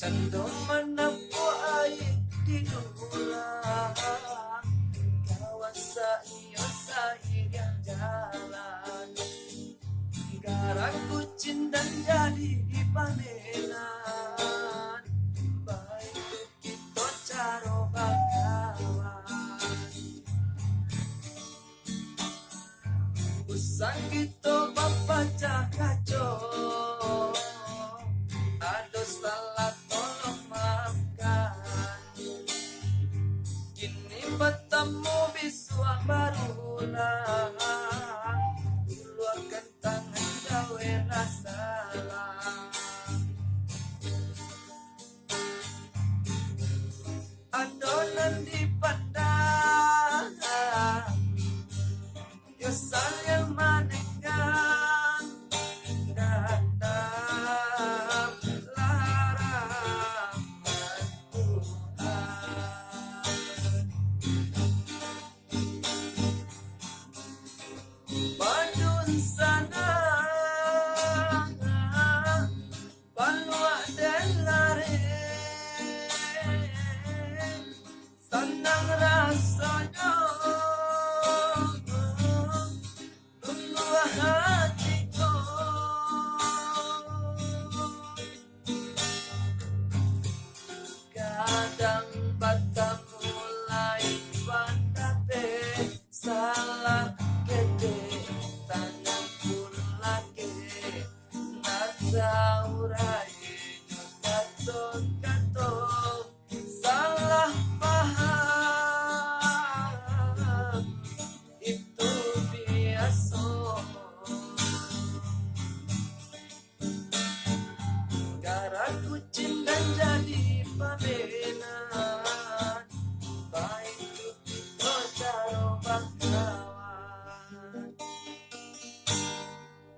Candu menempuh air di dulang, kawan saiyo yang jalan. Garang kucing dan jadi panenan, baik kita caro bakawan. Usang kita baca kacau, ada salah tolong maafkan. Kini bertemu bisuah barulah, keluarkan tangan gawe salah. Adonan dipandang, yo sayang manengan dadap larangan Tuhan. Badun sana balua dan lare, senang rasanya tunggu hatiku. Kadang bata mulai pandape salah gede tangan pun lagi nataurai kato salah paham itu biasa. Gara kucing dan jadi pamer,